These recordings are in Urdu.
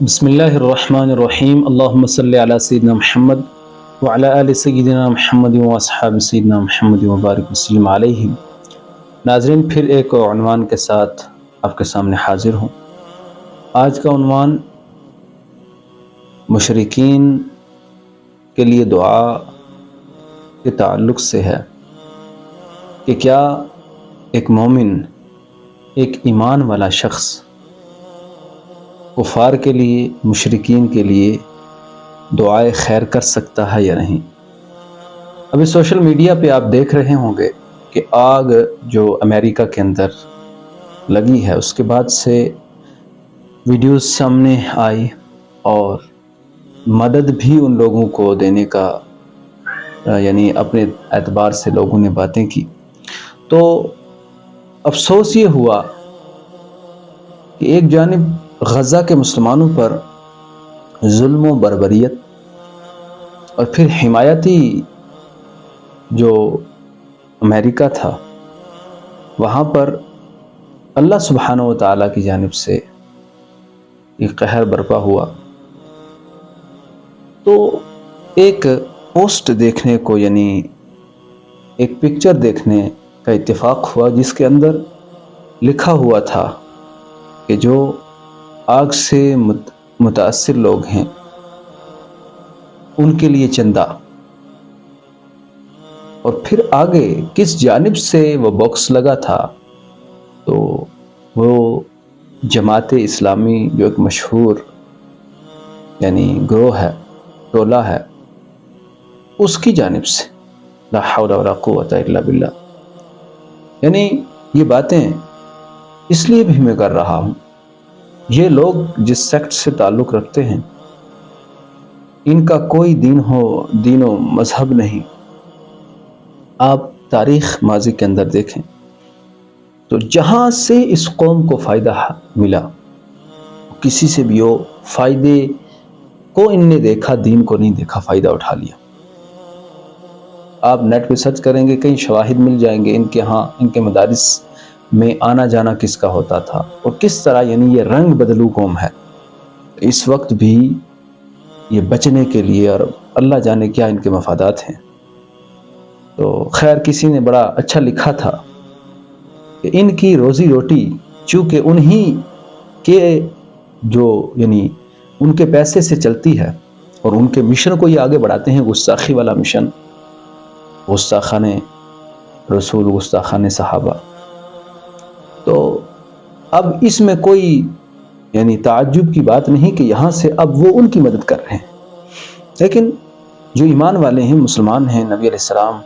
بسم اللہ الرحمن الرحیم اللہم صلی علی سیدنا محمد وعلی آل سیدنا محمد واصحاب سیدنا محمد وبارک وسلم علیہ۔ ناظرین، پھر ایک عنوان کے ساتھ آپ کے سامنے حاضر ہوں۔ آج کا عنوان مشرکین کے لیے دعا کے تعلق سے ہے کہ کیا ایک مومن، ایک ایمان والا شخص کفار کے لیے، مشرکین کے لیے دعائے خیر کر سکتا ہے یا نہیں۔ ابھی سوشل میڈیا پہ آپ دیکھ رہے ہوں گے کہ آگ جو امریکہ کے اندر لگی ہے اس کے بعد سے ویڈیوز سامنے آئی اور مدد بھی ان لوگوں کو دینے کا یعنی اپنے اعتبار سے لوگوں نے باتیں کی، تو افسوس یہ ہوا کہ ایک جانب غزہ کے مسلمانوں پر ظلم و بربریت اور پھر حمایتی جو امریکہ تھا وہاں پر اللہ سبحانہ و تعالیٰ کی جانب سے ایک قہر برپا ہوا۔ تو ایک پوسٹ دیکھنے کو، یعنی ایک پکچر دیکھنے کا اتفاق ہوا جس کے اندر لکھا ہوا تھا کہ جو آگ سے متاثر لوگ ہیں ان کے لیے چندہ، اور پھر آگے کس جانب سے وہ باکس لگا تھا تو وہ جماعت اسلامی جو ایک مشہور یعنی گروہ ہے، ٹولہ ہے، اس کی جانب سے۔ لا حول ولا قوت الا باللہ۔ یعنی یہ باتیں اس لیے بھی میں کر رہا ہوں، یہ لوگ جس سیکٹ سے تعلق رکھتے ہیں ان کا کوئی دین و مذہب نہیں۔ آپ تاریخ ماضی کے اندر دیکھیں تو جہاں سے اس قوم کو فائدہ ملا، کسی سے بھی ہو، فائدے کو ان نے دیکھا، دین کو نہیں دیکھا، فائدہ اٹھا لیا۔ آپ نیٹ پہ سرچ کریں گے، کئی شواہد مل جائیں گے ان کے مدارس میں آنا جانا کس کا ہوتا تھا اور کس طرح یعنی یہ رنگ بدلو قوم ہے۔ اس وقت بھی یہ بچنے کے لیے، اور اللہ جانے کیا ان کے مفادات ہیں۔ تو خیر، کسی نے بڑا اچھا لکھا تھا کہ ان کی روزی روٹی چونکہ انہی کے جو یعنی ان کے پیسے سے چلتی ہے اور ان کے مشن کو یہ آگے بڑھاتے ہیں، گستاخی والا مشن، گستاخان رسول، گستاخان صحابہ۔ تو اب اس میں کوئی یعنی تعجب کی بات نہیں کہ یہاں سے اب وہ ان کی مدد کر رہے ہیں، لیکن جو ایمان والے ہیں، مسلمان ہیں، نبی علیہ السلام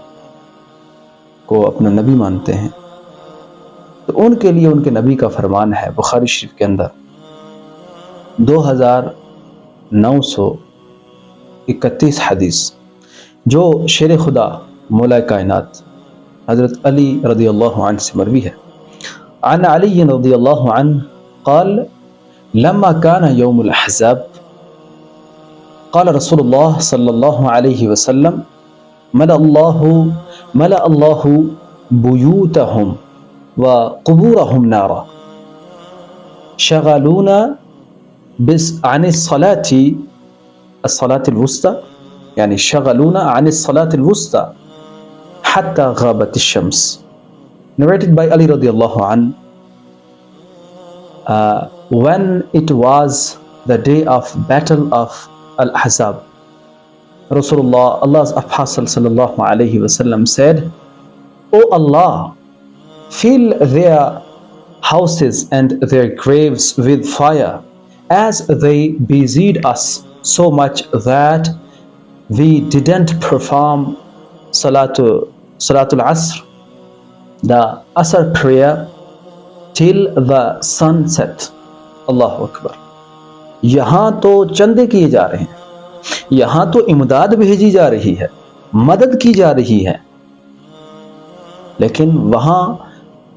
کو اپنا نبی مانتے ہیں، تو ان کے لیے ان کے نبی کا فرمان ہے بخاری شریف کے اندر 2931 حدیث، جو شیر خدا مولا کائنات حضرت علی رضی اللہ عنہ سے مروی ہے۔ عن علی رضی اللہ عنہ قال لما كان يوم الأحزاب قال رسول الله صلى الله عليه وسلم ملأ الله بيوتهم وقبورهم نارا شغلونا عن الصلاة الوسطى، يعني شغلونا عن الصلاة الوسطى حتى غابت الشمس. Narrated by Ali radiallahu anhu. When it was the day of Battle of Al-Ahzab, Rasulullah, Allah's Apostle sallallahu alayhi wasallam said, "O Allah, fill their houses and their graves with fire, as they busied us so much that we didn't perform Salatul Asr, the Asr prayer, till the sun set." اللہ اکبر۔ یہاں تو چندے کیے جا رہے ہیں، یہاں تو امداد بھیجی جا رہی ہے، مدد کی جا رہی ہے، لیکن وہاں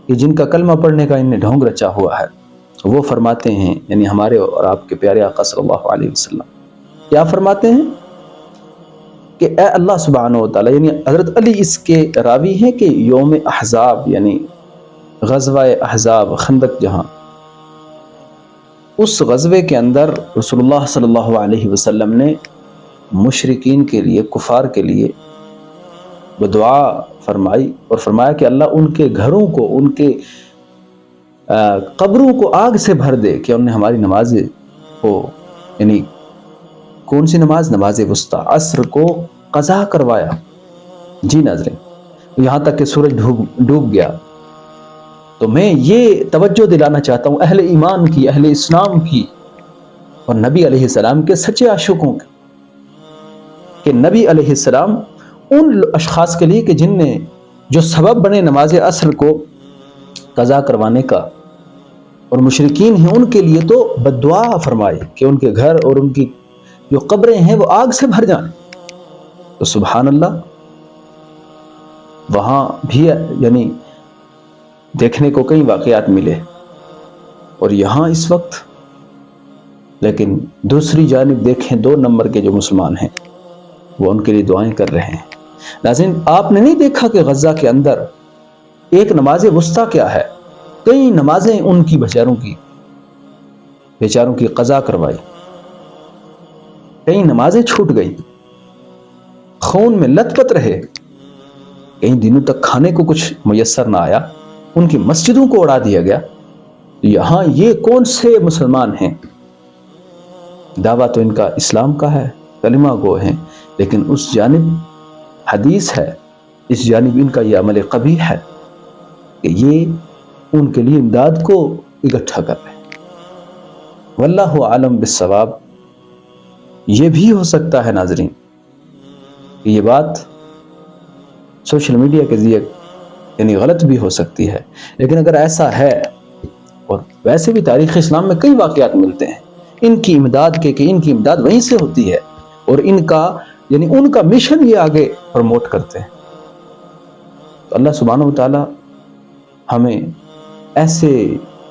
جن کا کلمہ پڑھنے کا انہیں ڈھونگ رچا ہوا ہے وہ فرماتے ہیں، یعنی ہمارے اور آپ کے پیارے آقا صلی اللہ علیہ وسلم کیا فرماتے ہیں کہ اے اللہ سبحانہ و تعالیٰ، یعنی حضرت علی اس کے راوی ہیں کہ یوم احزاب یعنی غزوہ احزاب، خندق، جہاں اس غزوے کے اندر رسول اللہ صلی اللہ علیہ وسلم نے مشرکین کے لیے، کفار کے لیے وہ دعا فرمائی اور فرمایا کہ اللہ ان کے گھروں کو، ان کے قبروں کو آگ سے بھر دے کہ انہوں نے ہماری نمازیں کو، یعنی کون سی نماز؟ نماز وسطیٰ، عصر کو قضا کروایا۔ جی ناظرین، یہاں تک کہ سورج ڈوب گیا۔ تو میں یہ توجہ دلانا چاہتا ہوں اہل ایمان کی، اہل اسلام کی، اور نبی علیہ السلام کے سچے عاشقوں کی، کہ نبی علیہ السلام ان اشخاص کے لیے کہ جن نے جو سبب بنے نماز عصر کو قضا کروانے کا، اور مشرکین ہیں ان کے لیے تو بد دعا فرمائی کہ ان کے گھر اور ان کی جو قبریں ہیں وہ آگ سے بھر جائیں۔ تو سبحان اللہ، وہاں بھی یعنی دیکھنے کو کئی واقعات ملے، اور یہاں اس وقت لیکن دوسری جانب دیکھیں 2 نمبر کے جو مسلمان ہیں وہ ان کے لیے دعائیں کر رہے ہیں۔ ناظرین، آپ نے نہیں دیکھا کہ غزہ کے اندر ایک نماز وسطیٰ کیا ہے؟ کئی نمازیں ان کی بیچاروں کی قضا کروائی، کئی نمازیں چھوٹ گئی، خون میں لت پت رہے، کئی دنوں تک کھانے کو کچھ میسر نہ آیا، ان کی مسجدوں کو اڑا دیا گیا۔ یہاں یہ کون سے مسلمان ہیں؟ دعویٰ تو ان کا اسلام کا ہے، کلمہ گو ہیں، لیکن اس جانب حدیث ہے، اس جانب ان کا یہ عمل قبیح ہے کہ یہ ان کے لیے امداد کو اکٹھا کر رہے ہیں۔ واللہ عالم بالصواب۔ یہ بھی ہو سکتا ہے ناظرین کہ یہ بات سوشل میڈیا کے ذریعے یعنی غلط بھی ہو سکتی ہے، لیکن اگر ایسا ہے، اور ویسے بھی تاریخ اسلام میں کئی واقعات ملتے ہیں ان کی امداد کے، کہ ان کی امداد وہیں سے ہوتی ہے، اور ان کا مشن یہ آگے پروموٹ کرتے ہیں۔ تو اللہ سبحانہ و تعالی ہمیں ایسے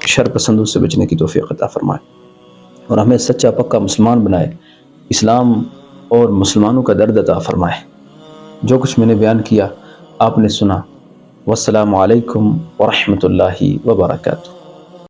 شر پسندوں سے بچنے کی توفیق عطا فرمائے، اور ہمیں سچا پکا مسلمان بنائے، اسلام اور مسلمانوں کا درد عطا فرمائے۔ جو کچھ میں نے بیان کیا آپ نے سنا۔ والسلام علیکم ورحمۃ اللہ وبرکاتہ۔